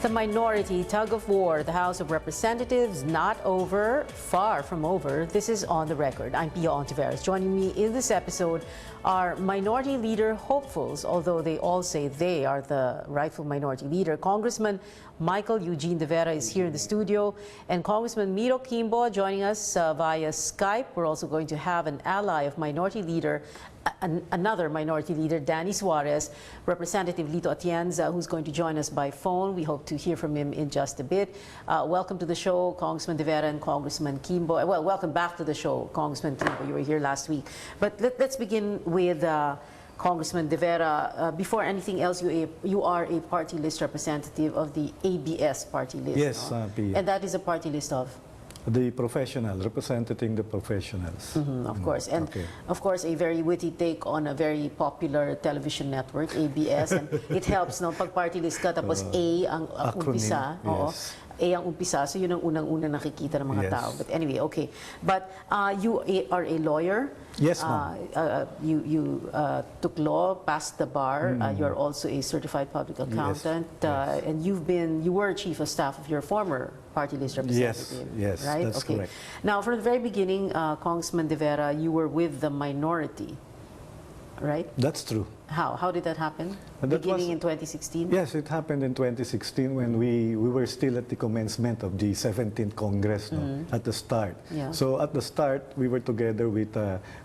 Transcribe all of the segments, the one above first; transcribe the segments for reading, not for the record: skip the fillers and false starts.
The minority tug of war, the House of Representatives, not over, far from over. This is On the Record. I'm Pia Hontiveros. Joining me in this episode are minority leader hopefuls, although they all say they are the rightful minority leader. Congressman Michael Eugene De Vera is here in the studio, and Congressman Miro Quimbo joining us via Skype. We're also going to have an ally of minority leader, another minority leader, Danny Suarez, Representative Lito Atienza, who's going to join us by phone. We hope to hear from him in just a bit. Welcome to the show, Congressman De Vera and Congressman Quimbo. Well, welcome back to the show, Congressman Quimbo. You were here last week. But let's begin with Congressman De Vera. Before anything else, you are a party list representative of the ABS party list. Yes, no? Pia. And that is a party list of? The professional, representing the professionals. Of course. And of course, a very witty take on a very popular television network, ABS. And it helps, no? Pag party list ka, tapos A ang umpisa. Yes. A ang umpisa. So yun ang unang-una nakikita ng mga tao. But anyway, okay. But you are a lawyer. Yes, ma'am. You took law, passed the bar. You're also a certified public accountant. Yes. And you were chief of staff of your former party list representative. Yes, right? that's correct. Now, from the very beginning, Congressman De Vera, you were with the minority, right? That's true. How did that happen? Beginning in 2016? Yes, it happened in 2016 when we were still at the commencement of the 17th Congress, at the start. Yeah. So at the start, we were together with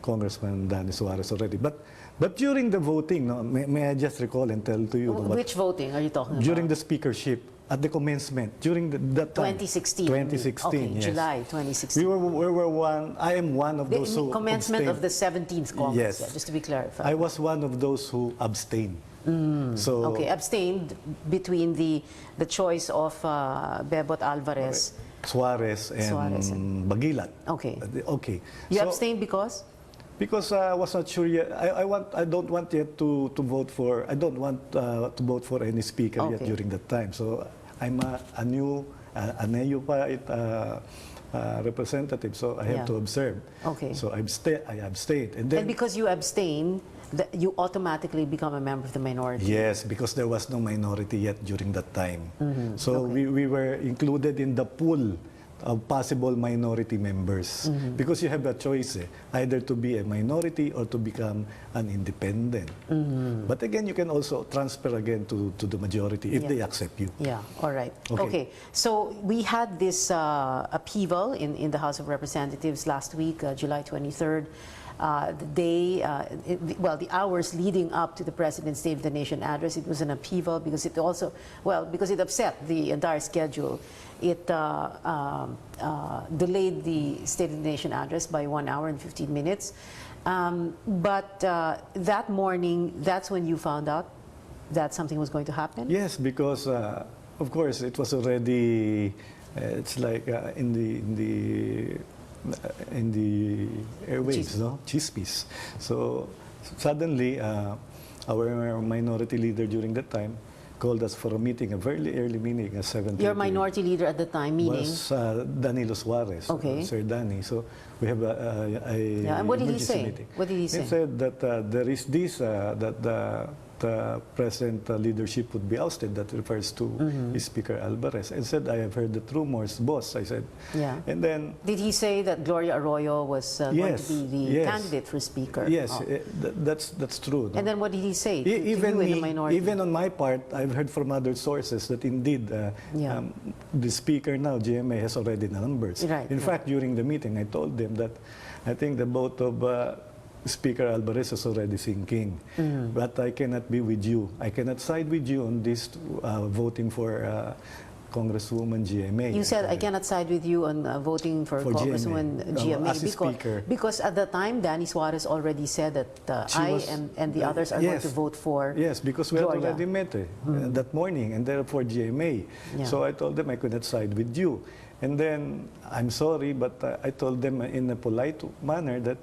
Congressman Danny Suarez already. But during the voting, no, may I just recall and tell to you? Which voting are you talking about? During the speakership. At the commencement, during that time. 2016. 2016, okay, yes. July 2016. We were one, I am one of those who commencement abstained. of the 17th Congress, Yes. just to be clarified. I was one of those who abstained. So, okay, abstained between the choice of Bebot Alvarez. Suarez and Bagilat. Okay. Okay. You So, abstained because? Because I was not sure yet. I don't want yet to vote for. I don't want to vote for any speaker yet during that time. So I'm a new, neophyte representative. So I have to observe. Okay. So I abstained, and then. And because you abstain, you automatically become a member of the minority. Yes, because there was no minority yet during that time. So we were included in the pool of possible minority members, because you have a choice, either to be a minority or to become an independent. But again, you can also transfer again to the majority if they accept you. Yeah, all right. Okay, so we had this upheaval in the House of Representatives last week, July 23rd. The hours leading up to the President's State of the Nation address, it was an upheaval because it also, because it upset the entire schedule. It delayed the State of the Nation address by 1 hour and 15 minutes. But that morning, that's when you found out that something was going to happen? Yes, because of course it was already, it's like in the airwaves, no? Chispis. So suddenly, our minority leader during that time called us for a meeting, a very early meeting at 7:30. Your minority leader at the time, meaning? Was Danilo Suarez, Sir Danny. So we have and what did he say? Meeting. What did he say? He said that there is this, that the present leadership would be ousted. That refers to Speaker Alvarez. And said, I have heard the rumors, boss. I said. Yeah. And then. Did he say that Gloria Arroyo was going to be the candidate for Speaker? Yes, that's true. No? And then what did he say to you in the minority? Even on my part, I've heard from other sources that indeed the Speaker now, GMA, has already numbers. Right, in fact, during the meeting, I told them that I think the vote of Speaker Alvarez is already sinking, but I cannot be with you. I cannot side with you on this voting for Congresswoman GMA. You said I cannot side with you on voting for Congresswoman GMA because at the time Danny Suarez already said that and the others are going to vote for. Yes, because we had already met that morning, and therefore GMA. Yeah. So I told them I could not side with you, and then I'm sorry, but I told them in a polite manner that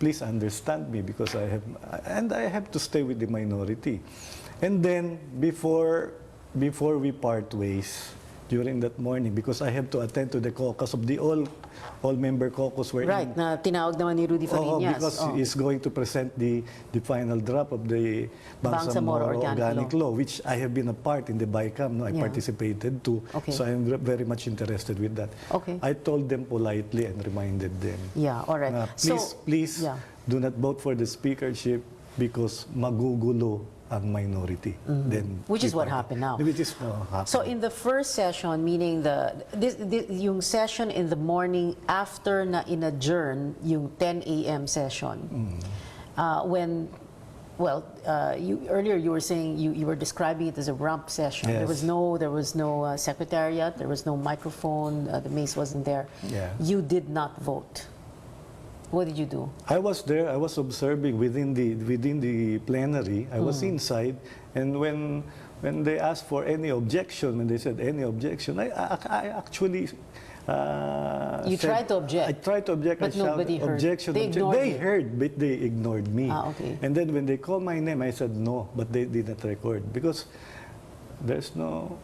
please understand me because I have to stay with the minority. And then before we part ways, during that morning because I have to attend to the caucus of the all-member caucus where Right, na tinawag naman ni Rudy Fariñas. because he's going to present the final draft of the Bangsamoro Organic Law, which I have been a part in the BICAM. No, I Yeah. participated too, Okay. so I'm very much interested with that. Okay. I told them politely and reminded them, Yeah, all right. please yeah. do not vote for the speakership because magugulo ang minority. Then Which is we what fight. happened now. Which is happened. So in the first session, meaning yung session in the morning after na in-adjourn yung 10 a.m. session, when, well, earlier you were saying, you were describing it as a rump session. Yes. There was no secretariat, there was no microphone, the mace wasn't there. Yeah. You did not vote. What did you do? I was there. I was observing within the plenary. I was inside, and when they asked for any objection, when they said any objection, I actually. You tried to object. I tried to object. But I shouted, nobody heard. objection. They objection. ignored They you. heard, but they ignored me. Okay. And then when they called my name, I said no, but they did not record because there's no.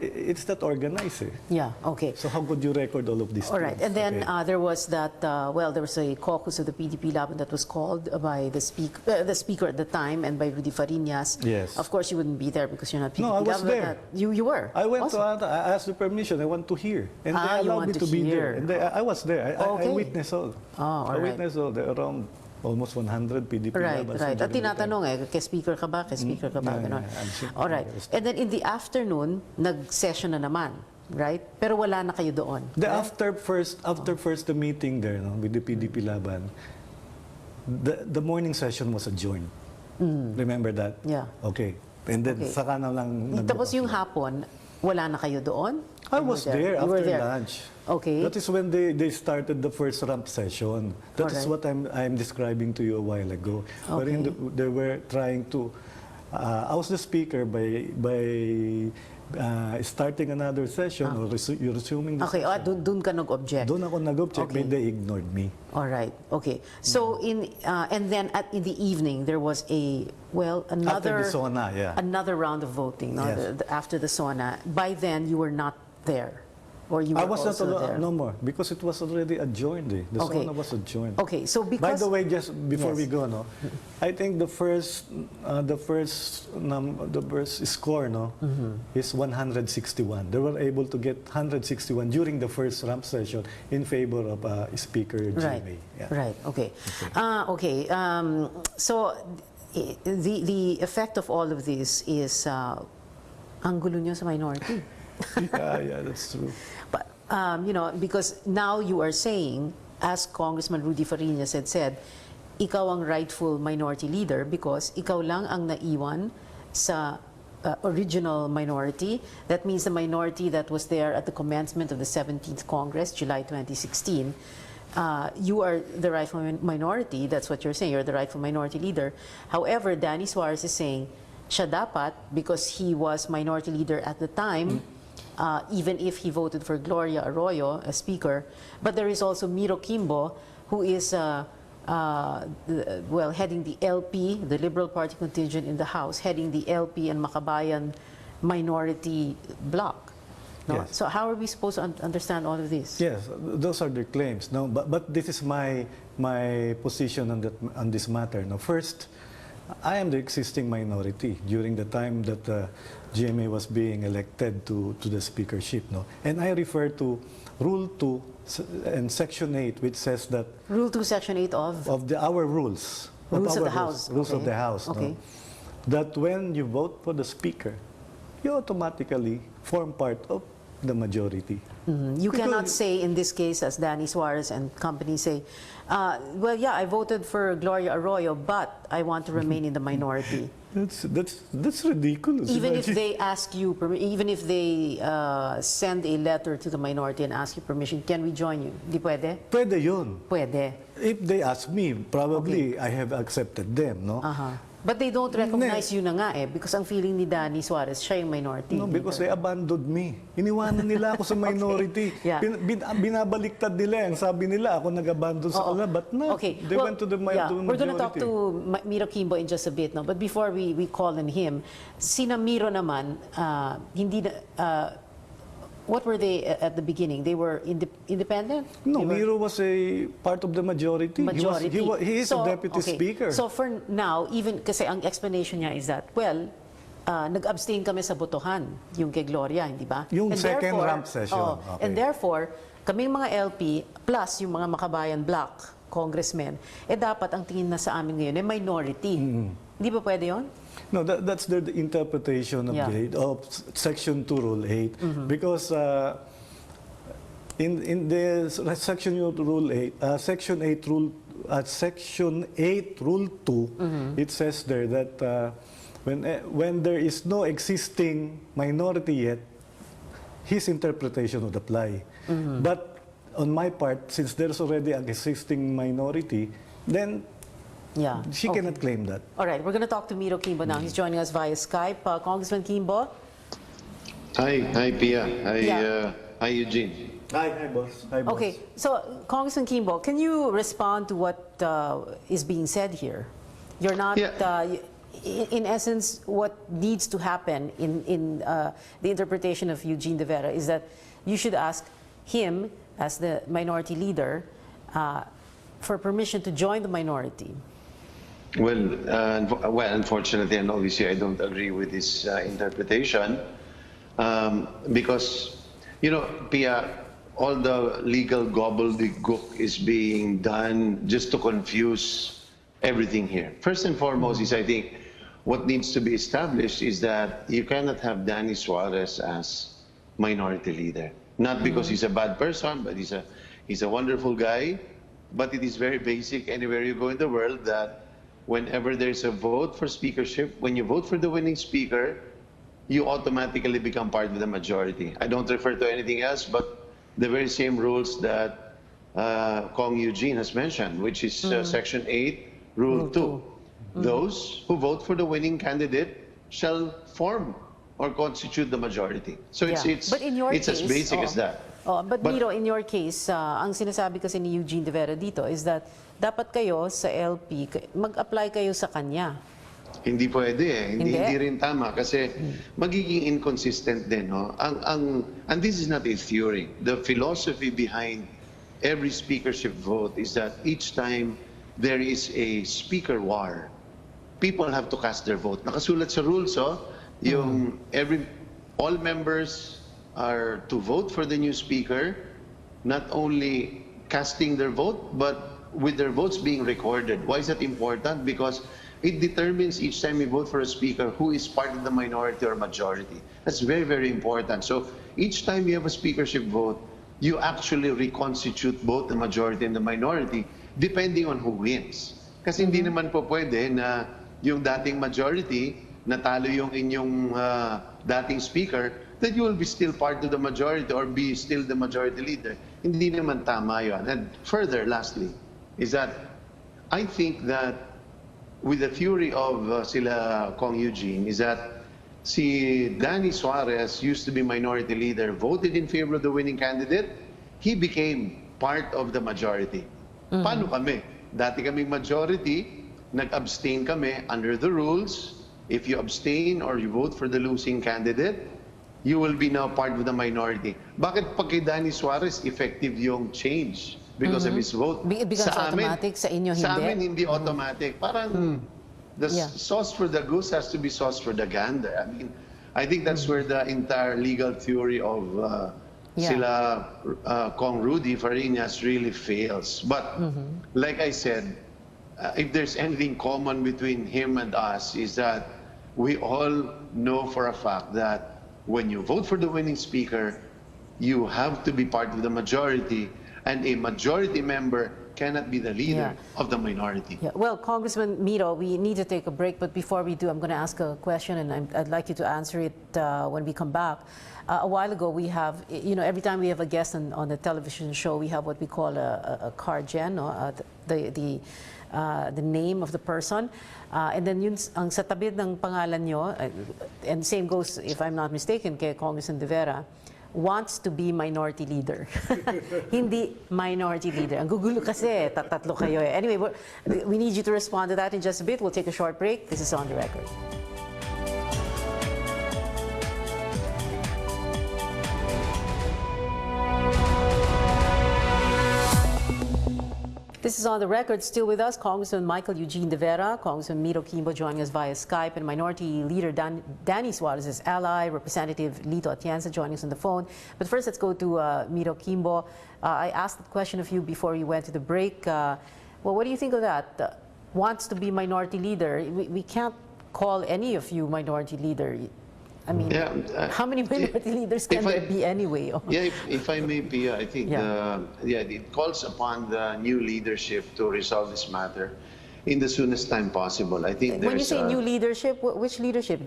It's not organized. Yeah, okay. So how could you record all of these All right, things? and then Okay. there was that, there was a caucus of the PDP Laban that was called by the speaker at the time and by Rudy Fariñas. Yes. Of course, you wouldn't be there because you're not PDP No, I was Laban, there. but You were? I went Awesome. to, I asked the permission, I want to hear. And Ah, they you allowed want me to to be hear. there. And I was there. I Okay. witnessed all. Oh, all I right. witnessed all. There are around almost 100 PDP Right, labans right. At during the time. tinatanong ke-speaker ka ba? Ke-speaker ka ba? Yeah, Ganon. yeah, I'm sure. All right. And then in the afternoon, nag-session na naman, right? Pero wala na kayo doon. After first the meeting there with the PDP Laban, the morning session was adjourned. Remember that? Yeah. Okay. And then Okay. saka na lang Tapos yung hapon, wala na kayo doon? I You were was there You were after there. lunch. Okay. That is when they started the first ramp session. That is Alright. what I'm describing to you a while ago. Wherein Okay. they were trying to oust the speaker by starting another session or resuming the Okay, session. doon ka nag-object. Doon ako nag-object, Okay. but they ignored me. All right. Okay. So and then in the evening there was another After the sauna, yeah. another round of voting. No? Yes. After the sauna. By then you were not there, or you were I was not also there. no more because it was already adjourned. The Okay. sauna was adjourned. Okay. So because By the way, just before Yes. we go, I think the first score, is 161. They were able to get 161 during the first ramp session in favor of Speaker Right. GMA. Yeah. Right. Okay. Okay. So the effect of all of this is ang gulo nyo sa minority. yeah, that's true. But, because now you are saying, as Congressman Rudy Fariñas had said, ikaw ang rightful minority leader because ikaw lang ang naiwan sa original minority. That means the minority that was there at the commencement of the 17th Congress, July 2016. You are the rightful minority. That's what you're saying. You're the rightful minority leader. However, Danny Suarez is saying, siya dapat, because he was minority leader at the time, even if he voted for Gloria Arroyo as speaker. But there is also Miro Kimbo, who is heading the LP, the Liberal Party contingent in the House, heading the LP and Makabayan minority bloc. No? Yes. So how are we supposed to understand all of this? Yes, those are their claims. No, but this is my position on this matter. No, first, I am the existing minority during the time that GMA was being elected to the speakership. No, and I refer to Rule 2 and Section 8, which says that Rule 2, Section 8 of our rules. Rules of our the House. Rules of Okay. the House. Okay. No, that when you vote for the speaker, you automatically form part of the majority. You Because- cannot say in this case, as Danny Suarez and company say, I voted for Gloria Arroyo, but I want to remain in the minority. That's ridiculous. Even if Imagine- they ask you, even if they send a letter to the minority and ask you permission, can we join you? Di pwede? Pwede yun. Pwede. If they ask me, probably I have accepted them, no? But they don't recognize you na nga because ang feeling ni Danny Suarez, siya yung minority. No, because they abandoned me. Iniwanan nila ako sa minority. Yeah. Binabaliktad nila. Ang sabi nila, ako nag-abandon sa kanila. But no, Okay. they went to the majority. We're going to talk to Miro Kimbo in just a bit. No? But before we call on him, sina Miro naman, hindi na, What were they at the beginning? They were independent? No, They were Miro was a part of the majority. majority. He is So, a deputy okay. speaker. So for now, even kasi ang explanation niya is that, well, nag-abstain kami sa botohan, yung kay Gloria, hindi ba? Yung And second therefore- ramp session. Oh, Okay. And therefore, kaming mga LP plus yung mga makabayan black congressmen, dapat ang tingin na sa amin ngayon ay minority. Hindi ba pwede yun? No, that's the interpretation of, Yeah. of Section 2, Rule 8. Because in the Section 2, Rule 8, Section 8, Rule 2, it says there that when there is no existing minority yet, his interpretation would apply. But on my part, since there's already an existing minority, then Yeah. she Okay. cannot claim that. All right, we're going to talk to Miro Kimbo now. He's joining us via Skype. Congressman Kimbo? Hi Pia. Yeah. Hi Eugene. Hi, boss. Hi, boss. Okay, so Congressman Kimbo, can you respond to what is being said here? You're not, Yeah. in essence, what needs to happen in the interpretation of Eugene De Vera is that you should ask him, as the minority leader, for permission to join the minority. Well, unfortunately and obviously I don't agree with this interpretation because, Pia, all the legal gobbledygook is being done just to confuse everything here. First and foremost is, I think, what needs to be established is that you cannot have Danny Suarez as minority leader. Not because he's a bad person, but he's a wonderful guy. But it is very basic anywhere you go in the world that whenever there's a vote for speakership, when you vote for the winning speaker, you automatically become part of the majority. I don't refer to anything else but the very same rules that Kong Eugene has mentioned, which is Section 8, Rule 2. Those who vote for the winning candidate shall form or constitute the majority. So Yeah. But in your it's as case, basic as that. But Miro, in your case, ang sinasabi kasi ni Eugene De Vera dito is that dapat kayo sa LP, mag-apply kayo sa kanya. Hindi pwede eh. Hindi? Hindi rin tama kasi magiging inconsistent din. No? And this is not a theory. The philosophy behind every speakership vote is that each time there is a speaker war, people have to cast their vote. Nakasulat sa rules, yung all members are to vote for the new speaker, not only casting their vote, but with their votes being recorded. Why is that important? Because it determines each time you vote for a speaker who is part of the minority or majority. That's very, very important. So each time you have a speakership vote, you actually reconstitute both the majority and the minority depending on who wins. Kasi hindi naman po pwede na yung dating majority, natalo yung inyong dating speaker, that you will be still part of the majority or be still the majority leader. Hindi naman tama yun. And further, lastly, is that I think that with the theory of sila Kong Eugene is that si Danny Suarez used to be minority leader, voted in favor of the winning candidate, he became part of the majority. Paano kami? Dati kaming majority, nag-abstain kami under the rules. If you abstain or you vote for the losing candidate, you will be now part of the minority. Bakit pag kay Danny Suarez, effective yung change because of his vote? It becomes automatic, sa inyo hindi? Sa amin, hindi automatic. Parang the sauce for the goose has to be sauce for the gander. I mean, I think that's where the entire legal theory of sila Kong Rudy Fariñas really fails. But like I said, if there's anything common between him and us is that we all know for a fact that when you vote for the winning speaker, you have to be part of the majority, and a majority member cannot be the leader of the minority. Yeah. Well, Congressman Miro, we need to take a break, but before we do, I'm going to ask a question, and I'd like you to answer it when we come back. A while ago, we have, every time we have a guest on the television show, we have what we call a card gen, the name of the person. And then yun, ang sa tabi ng pangalan nyo, and same goes, if I'm not mistaken, kay Congressman De Vera, wants to be minority leader. Hindi minority leader. Ang gugulo kasi, tatlo kayo eh. Anyway, we need you to respond to that in just a bit. We'll take a short break. This is On the Record. This is On the Record. Still with us, Congressman Michael Eugene De Vera, Congressman Miro Quimbo joining us via Skype, and Minority Leader Danny Suarez's ally, Representative Lito Atienza joining us on the phone. But first, let's go to Miro Quimbo. I asked the question of you before you went to the break. Well, what do you think of that? Wants to be Minority Leader. We can't call any of you Minority Leader. I mean, how many minority leaders can there be anyway? Yeah, if I may, Pia, I think it calls upon the new leadership to resolve this matter in the soonest time possible. I think when you say new leadership, which leadership?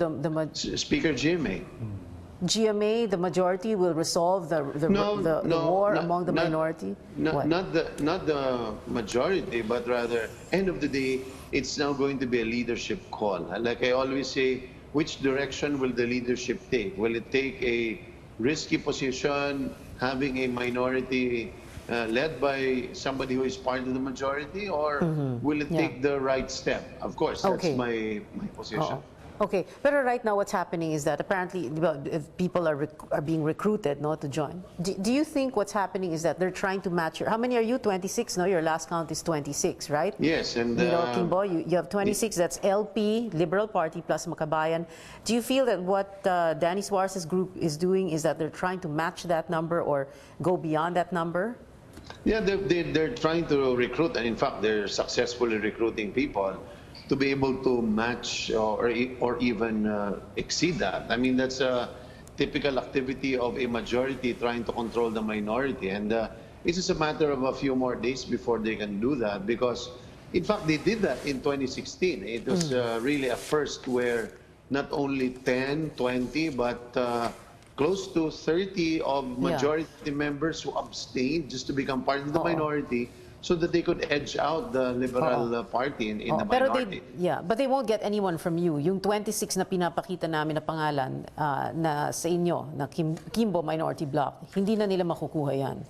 Speaker GMA. GMA, the majority will resolve the war among the minority? Not the majority, but rather, end of the day, it's now going to be a leadership call. Like I always say, which direction will the leadership take? Will it take a risky position, having a minority led by somebody who is part of the majority, or will it take the right step? Of course, that's my position. Okay, but right now what's happening is that apparently people are being recruited to join. Do you think what's happening is that they're trying to match how many are you? 26? No, your last count is 26, right? Yes, and Kimbo, you have 26. That's LP, Liberal Party plus Makabayan. Do you feel that what Danny Suarez's group is doing is that they're trying to match that number or go beyond that number? Yeah, they're trying to recruit, and in fact, they're successfully recruiting people to be able to match or even exceed that. I mean, that's a typical activity of a majority trying to control the minority. And it's just a matter of a few more days before they can do that, because, in fact, they did that in 2016. It was really a first where not only 10, 20, but close to 30 of majority members who abstained just to become part of the minority, so that they could edge out the Liberal Party in the minority. But they won't get anyone from you. Yung 26 na pinapakita namin na pangalan na sa inyo, na Quimbo Minority Bloc, hindi na nila makukuha yan.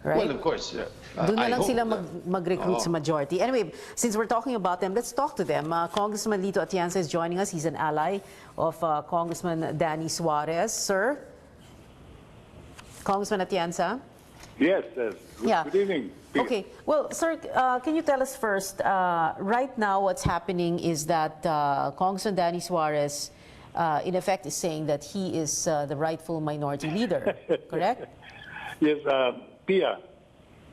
Right? Well, of course. Doon na lang sila mag-recruit sa majority. Anyway, since we're talking about them, let's talk to them. Congressman Lito Atienza is joining us. He's an ally of Congressman Danny Suarez. Sir? Congressman Atienza? Yes, good evening. Okay, well, sir, can you tell us first, right now what's happening is that Congressman Danny Suarez, in effect, is saying that he is the rightful minority leader, correct? Yes, Pia,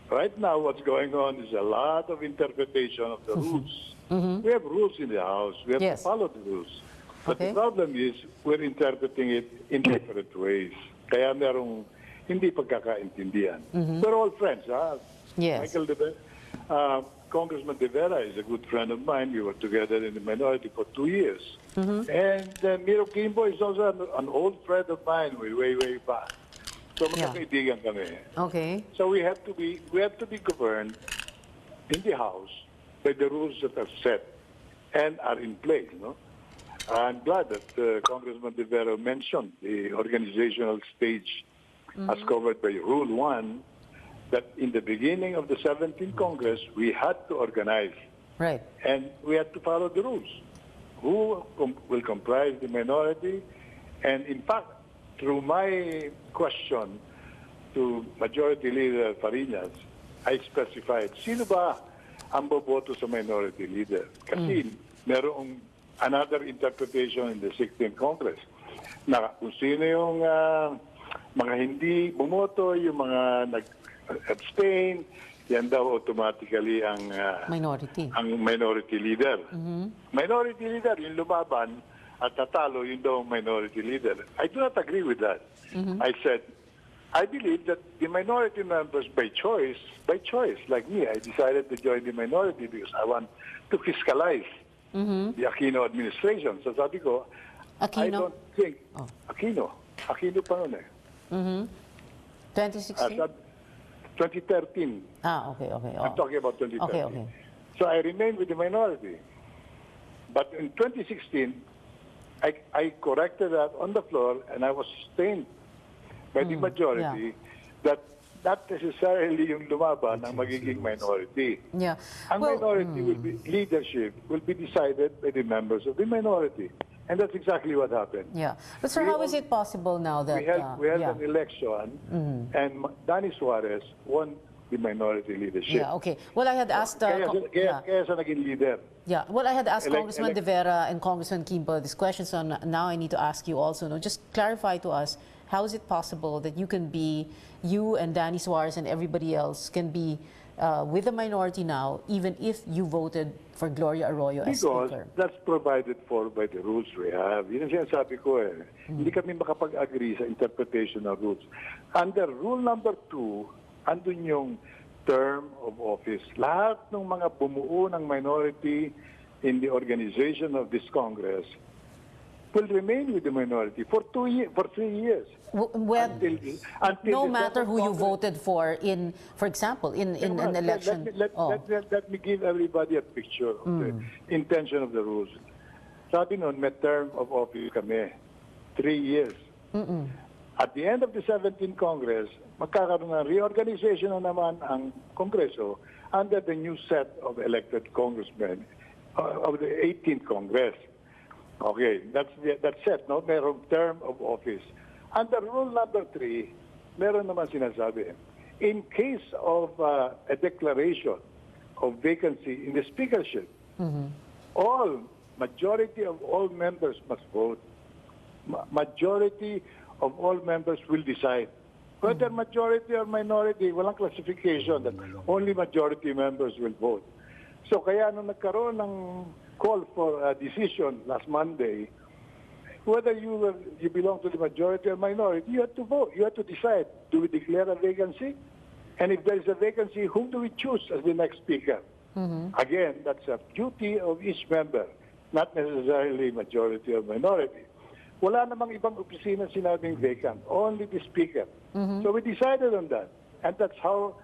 right now what's going on is a lot of interpretation of the rules. We have rules in the House. We have to follow the rules. But the problem is we're interpreting it in different ways. Kaya merong hindi pagkakaintindihan. We're all friends, Yes. Michael De Vera, Congressman De Vera is a good friend of mine. We were together in the minority for 2 years. And Miro Quimbo is also an old friend of mine way back. So magkakaibigan kami. Okay. So we have to be governed in the House by the rules that are set and are in place. I'm glad that Congressman De Vera mentioned the organizational stage as covered by Rule 1, that in the beginning of the 17th Congress, we had to organize. Right. And we had to follow the rules. Who will comprise the minority? And in fact, through my question to Majority Leader Fariñas, I specified, sino ba ang boboto sa Minority Leader? Kasi merong another interpretation in the 16th Congress na kung sino yung mga hindi bumoto, yung mga nag-abstain, yan daw automatically ang minority leader. Minority leader, yung lumaban at tatalo, yun daw ang minority leader. I do not agree with that. I said, I believe that the minority members by choice, like me, I decided to join the minority because I want to fiscalize the Aquino administration. So sabi ko, I don't think, Aquino pa nun 2016? 2013. Okay. I'm talking about 2013. Okay. So I remained with the minority. But in 2016, I corrected that on the floor, and I was sustained by the majority that not necessarily yung lumaban ang magiging minority. Ang minority leadership will be decided by the members of the minority. And that's exactly what happened. But sir, how is it possible now that... We had an election, and Danny Suarez won the minority leadership. Yeah, okay. Well, I had asked... Kaya siya naging leader. Yeah, well, I had asked Congressman De Vera and Congressman Kimbo this question, so now I need to ask you also. No, just clarify to us, how is it possible that you and Danny Suarez and everybody else can be with the minority now, even if you voted for Gloria Arroyo as Speaker? Because that's provided for by the rules we have. Yun ang sinasabi ko eh. Hindi kami makapag-agree sa interpretation ng rules. Under rule number 2, andun yung term of office. Lahat ng mga bumuo ng minority in the organization of this Congress will remain with the minority for 3 years. Until no matter who you voted for in, for example, in an election. Let me give everybody a picture of the intention of the rules. Sabi nun, may term of office kami, 3 years. At the end of the 17th Congress, magkakaroon ng reorganization na naman ang Kongreso under the new set of elected congressmen of the 18th Congress. Okay, that's set, no? Merong term of office. Under rule number 3, meron naman sinasabi, in case of a declaration of vacancy in the speakership, majority of all members must vote. Majority of all members will decide. Whether majority or minority, walang classification that only majority members will vote. So kaya nung nagkaroon ng call for a decision last Monday, whether you belong to the majority or minority, you have to vote. You have to decide, do we declare a vacancy? And if there is a vacancy, whom do we choose as the next speaker? Again, that's a duty of each member, not necessarily majority or minority. Wala namang ibang opisina sinabing vacant, only the speaker. So we decided on that. And that's how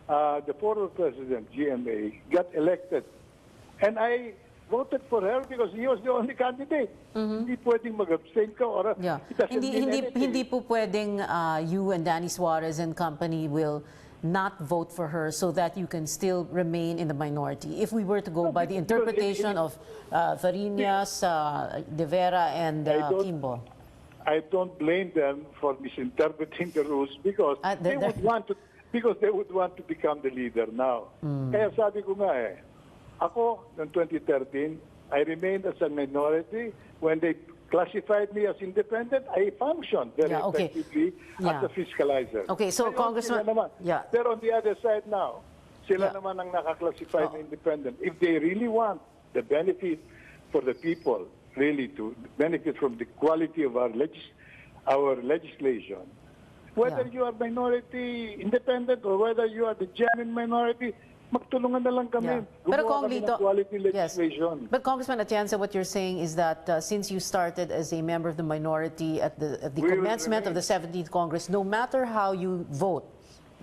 the former president, GMA, got elected. And I voted for her because he was the only candidate. Hindi pwedeng mag-abstain ka or it doesn't mean anything. Hindi po pwedeng you and Danny Suarez and company will not vote for her so that you can still remain in the minority. If we were to go by the interpretation of Fariñas, De Vera, and Kimbo. I don't blame them for misinterpreting the rules because they would want to become the leader now. Kaya sabi ko nga ako, noong 2013, I remained as a minority. When they classified me as independent, I functioned very effectively as a fiscalizer. Okay, so Congressman... Pero on the other side now, sila naman ang nakaklassify na independent. If they really want the benefit for the people, really to benefit from the quality of our legislation, whether you are minority independent or whether you are the genuine minority, magtulungan na lang kami. Pero Gumawa kami ng quality legislation. But Congressman Atienza, what you're saying is that since you started as a member of the minority at the commencement of the 17th Congress, no matter how you vote,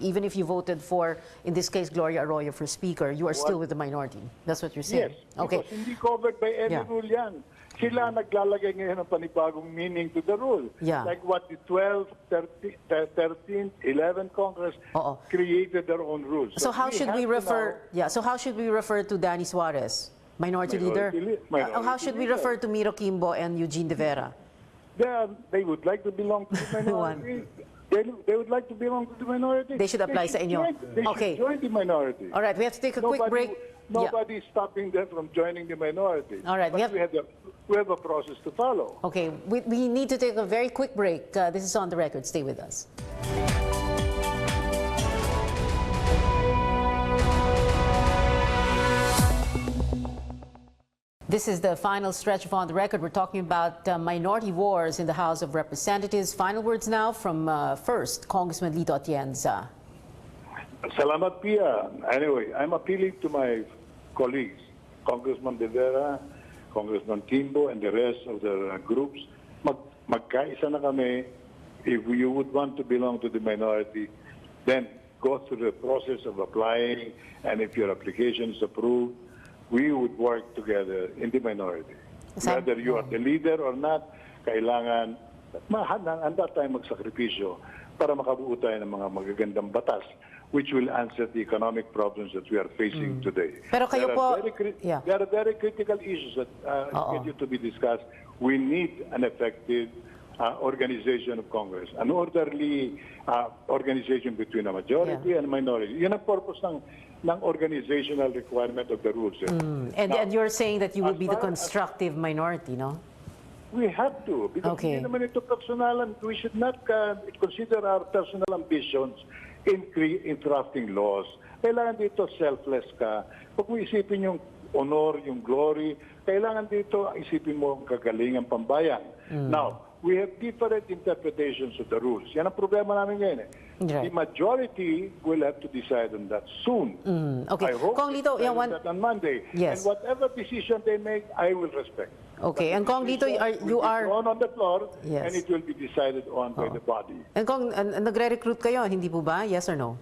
even if you voted for, in this case, Gloria Arroyo for Speaker, you are still with the minority. That's what you're saying? Yes, because hindi covered by any rule yan. Sila naglalagay ngayon ng panibagong meaning to the rule. Like what the 12th, 13th, 11th Congress created their own rules. So how should we refer? So how should we refer to Danny Suarez, minority leader? How should we refer to Miro Kimbo and Eugene De Vera? They would like to belong to the minority. They would like to belong to the minority. They should apply sa inyo. They should join the minority. All right, we have to take a quick break. Nobody is stopping them from joining the minority. All right, we have a process to follow. Okay, we need to take a very quick break. This is On the Record. Stay with us. This is the final stretch of On the Record. We're talking about minority wars in the House of Representatives. Final words now from first, Congressman Lito Atienza. Salamat, Pia. Anyway, I'm appealing to my colleagues, Congressman De Vera, Congressman Kimbo, and the rest of the groups. Magkaisa na kami. If you would want to belong to the minority, then go through the process of applying, and if your application is approved, we would work together in the minority. Whether you are the leader or not, kailangan handa tayong magsakripisyo para makabuo tayo ng mga magagandang batas which will answer the economic problems that we are facing today. Pero kayo there are very critical issues that need to be discussed. We need an effective organization of Congress, an orderly organization between a majority and a minority. Yun ang purpose ng organizational requirement of the rules. And you're saying that you will be the constructive minority, no? We have to, because hindi naman ito personalan. We should not consider our personal ambitions in drafting laws. Kailangan dito selfless ka. Huwag mo isipin yung honor, yung glory. Kailangan dito isipin mo ang kagalingan pambayan. Now, we have different interpretations of the rules. Yan ang problema namin ngayon. The majority will have to decide on that soon. Okay. I hope Kong Lito, that on Monday. Yes. And whatever decision they make, I will respect. Okay. And Kong Lito, you are on the floor, Yes. and it will be decided on by the body. And Kong, nagre-recruit kayo, hindi po ba? Yes or no?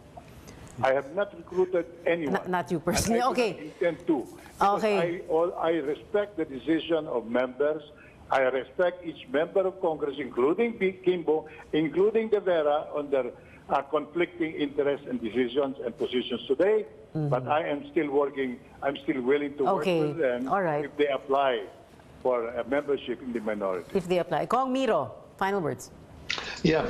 I have not recruited anyone. Not you personally. And I Okay. do not intend to. Because Okay. I respect the decision of members. I respect each member of Congress, including Kimbo, including De Vera, on their conflicting interests and decisions and positions today. But I am still working. I'm still willing to work Okay. with them All right. if they apply for a membership in the minority. If they apply. Kong Miro, final words. Yeah,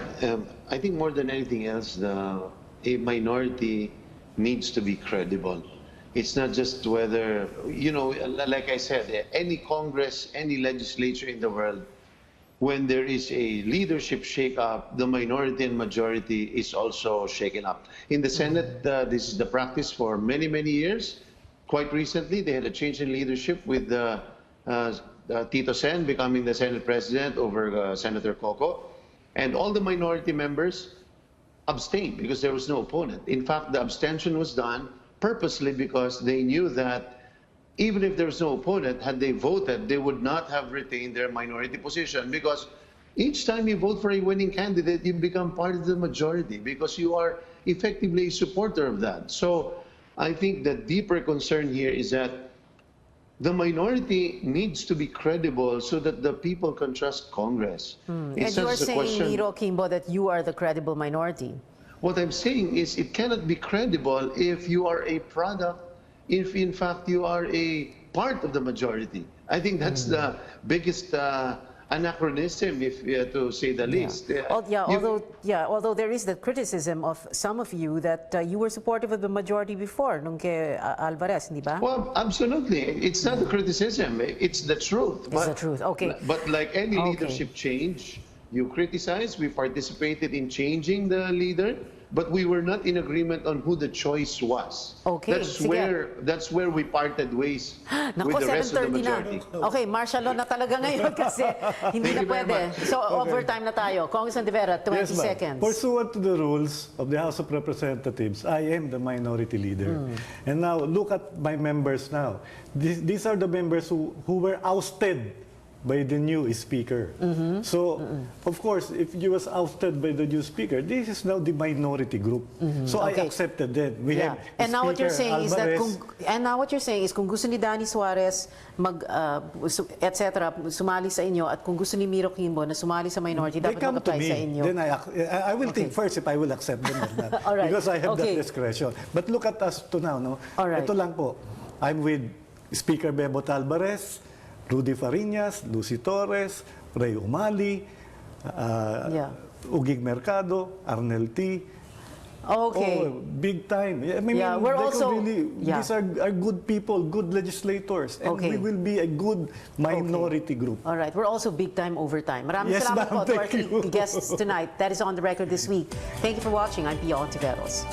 I think more than anything else, a minority needs to be credible. It's not just whether, like I said, any Congress, any legislature in the world, when there is a leadership shake-up, the minority and majority is also shaken up. In the Senate, this is the practice for many, many years. Quite recently, they had a change in leadership with Tito Sen becoming the Senate President over Senator Coco. And all the minority members abstained because there was no opponent. In fact, the abstention was done purposely because they knew that even if there was no opponent, had they voted, they would not have retained their minority position, because each time you vote for a winning candidate, you become part of the majority because you are effectively a supporter of that. So I think the deeper concern here is that the minority needs to be credible so that the people can trust Congress. And you are saying, Miro Kimbo, that you are the credible minority. What I'm saying is it cannot be credible if you are a product, if in fact you are a part of the majority. I think that's the biggest anachronism, if to say the least. Although there is the criticism of some of you that you were supportive of the majority before, nung kay Alvarez, hindi ba? Well, absolutely. It's not a criticism. It's the truth. It's the truth. Okay. But like any leadership change, you criticize. We participated in changing the leader, but we were not in agreement on who the choice was. Okay. That's where we parted ways Naku, with the rest of the 7:30 na. majority. Okay, martial law na talaga ngayon kasi hindi na pwede. So, overtime na tayo. Congressman De Vera, 20 Yes, ma'am. seconds. Pursuant to the rules of the House of Representatives, I am the minority leader. And now, look at my members now. These are the members who were ousted by the new speaker. So, of course, if you was ousted by the new speaker, this is now the minority group. So I accepted that. We have And now what you're saying Alvarez. is kung gusto ni Danny Suarez etc. sumali sa inyo, at kung gusto ni Miro Kimbo na sumali sa minority, They dapat come to mag-apply me. sa inyo. Then I will think first if I will accept them or not. All right. Because I have Okay. that discretion. But look at us to now. No? All right. Ito lang po. I'm with Speaker Bebot Alvarez, Rudy Fariñas, Lucy Torres, Ray Umali, Ugig Mercado, Arnel T. Okay. Oh, big time. I mean, We're they also could really, these are good people, good legislators, and we will be a good minority group. All right. We're also big time overtime. Maraming Yes, salamat ma'am. po to our Thank you. guests tonight. That is on the record this week. Thank you for watching. I'm Pia Hontiveros.